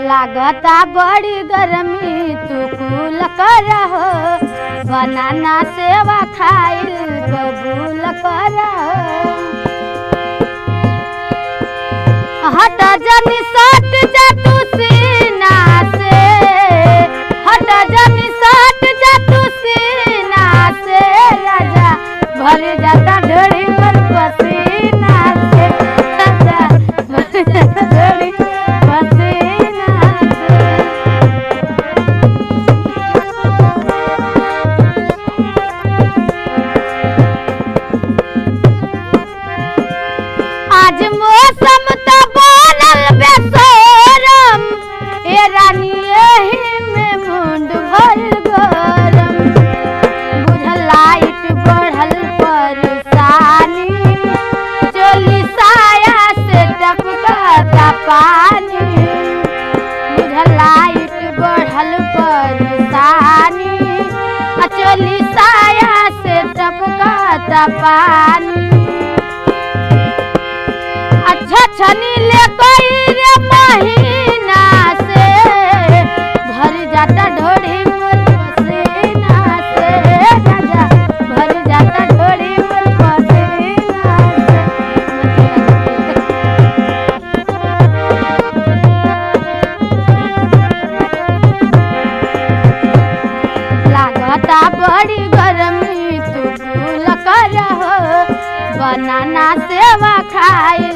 लागता बड़ी गर्मी तू कूल कर हो, बनाना सेवा खाइल कबूल कर हो। हट जनी सट जा तू सीना से, हट जनी सट जा तू सीना से, राजा भर जाता ढोड़ी पर पसीना से, राजा भर जाता ढोड़ी पसीना से। आज मौसम तो बनल बेसरम, ए रानी एही में मुंड भइल गरम। बुझल लाइट बढ़ल परेशानी, चोली साया से टपकता पानी। बुझल लाइट बढ़ल परेशानी, चोली साया से टपकता पानी। अच्छा छनी ले कोई रे महीना से, भर जाता ढोड़ी मोर पसीना से, राजा भर जाता ढोड़ी मोर पसीना से। लागता बड़ी गर्मी तू कूल कर हो, बनाना सेवा खाए